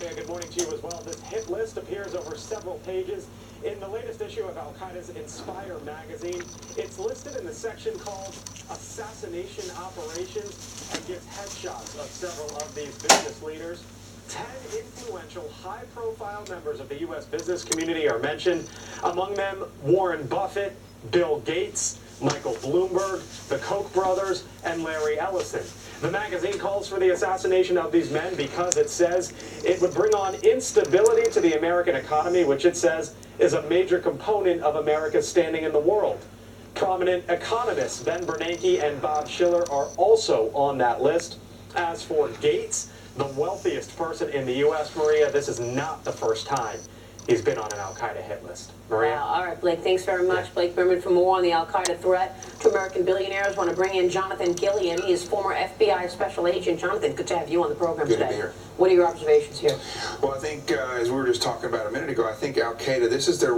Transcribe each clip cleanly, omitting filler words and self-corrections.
And good morning to you as well. This hit list appears over several pages in the latest issue of Al-Qaeda's Inspire magazine. It's listed in the section called Assassination Operations and gives headshots of several of these business leaders. 10 influential, high-profile members of the U.S. business community are mentioned. Among them, Warren Buffett, Bill Gates, Michael Bloomberg, the Koch brothers, and Larry Ellison. The magazine calls for the assassination of these men because it says it would bring on instability to the American economy, which it says is a major component of America's standing in the world. Prominent economists Ben Bernanke and Bob Shiller are also on that list. As for Gates, the wealthiest person in the U.S., Maria, this is not the first time he's been on an Al-Qaeda hit list. Maria? Wow. All right, Blake, thanks very much. Yeah. Blake Berman for more on the Al-Qaeda threat to American billionaires. Want to bring in Jonathan Gilliam. He is former FBI special agent. Jonathan, good to have you on the program today. Good to be here. What are your observations here? Well, I think, as we were just talking about a minute ago, I think Al-Qaeda, this is their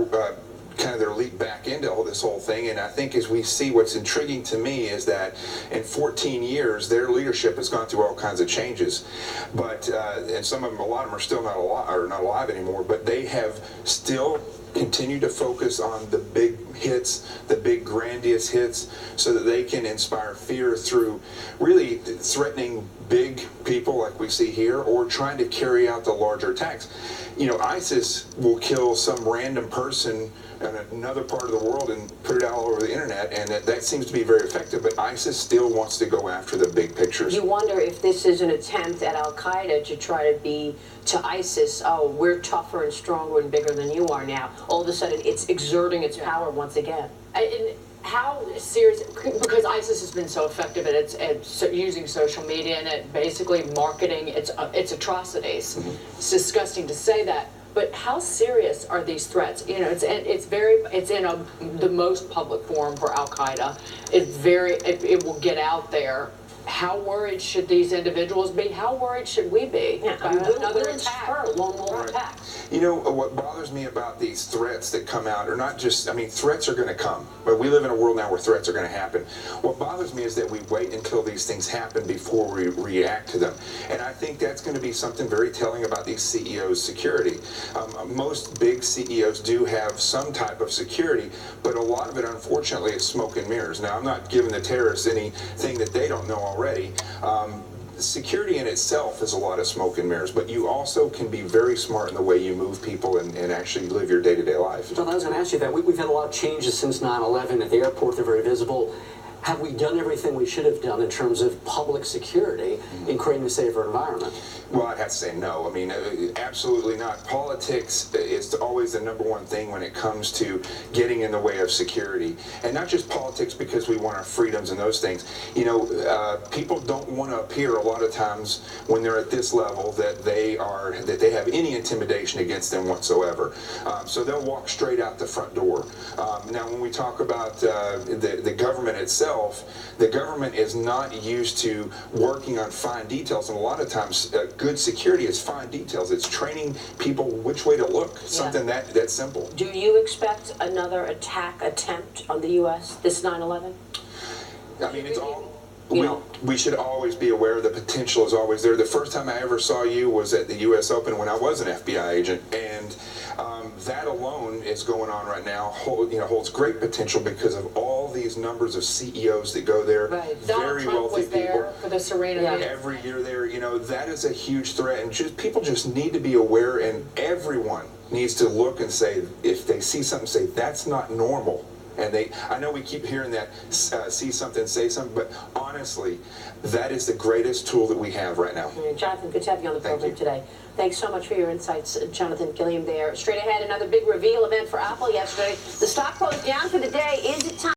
kind of their leap back into this whole thing. And I think as we see, what's intriguing to me is that in 14 years, their leadership has gone through all kinds of changes. But, and some of them, a lot of them are still not alive anymore, but they have still continue to focus on the big hits, the big grandiose hits, so that they can inspire fear through really threatening big people like we see here, or trying to carry out the larger attacks. You know, ISIS will kill some random person in another part of the world and put it all over the internet, and that seems to be very effective, but ISIS still wants to go after the big pictures. You wonder if this is an attempt at Al-Qaeda to try to be to ISIS, oh, we're tougher and stronger and bigger than you are now. All of a sudden, it's exerting its power once again. And how serious, because ISIS has been so effective at using social media and at basically marketing its atrocities. Mm-hmm. It's disgusting to say that. But how serious are these threats? You know, it's in the most public forum for Al-Qaeda. It will get out there. How worried should these individuals be? How worried should we be? Yeah, another attack, lone wolf attack. You know, what bothers me about these threats that come out are not just, I mean, threats are going to come, but we live in a world now where threats are going to happen. What bothers me is that we wait until these things happen before we react to them. And I think that's going to be something very telling about these CEOs' security. Most big CEOs do have some type of security, but a lot of it, unfortunately, is smoke and mirrors. Now, I'm not giving the terrorists anything that they don't know already. Security in itself is a lot of smoke and mirrors, but you also can be very smart in the way you move people and actually live your day-to-day life. John, I was going to ask you that. We've had a lot of changes since 9/11 at the airport. They're very visible. Have we done everything we should have done in terms of public security in creating a safer environment? Well, I'd have to say no. I mean, absolutely not. Politics is always the #1 thing when it comes to getting in the way of security. And not just politics because we want our freedoms and those things. You know, people don't want to appear a lot of times when they're at this level that they have any intimidation against them whatsoever. So they'll walk straight out the front door. Now, when we talk about the government itself, the government is not used to working on fine details, and a lot of times good security is fine details. It's training people which way to look, something that simple. Do you expect another attack attempt on the U.S. this 9/11? I mean, it's all... We should always be aware the potential is always there. The first time I ever saw you was at the U.S. Open when I was an FBI agent, and that alone is going on right now. Holds great potential because of all these numbers of CEOs that go there. Right. Very Donald Trump wealthy was there people for the Serena. Every year there. You know, that is a huge threat, and people just need to be aware, and everyone needs to look and say, if they see something, say that's not normal. And I know we keep hearing that, see something, say something, but honestly, that is the greatest tool that we have right now. Jonathan, good to have you on the program today. Thanks so much for your insights, Jonathan Gilliam there. Straight ahead, another big reveal event for Apple yesterday. The stock closed down for the day. Is it time?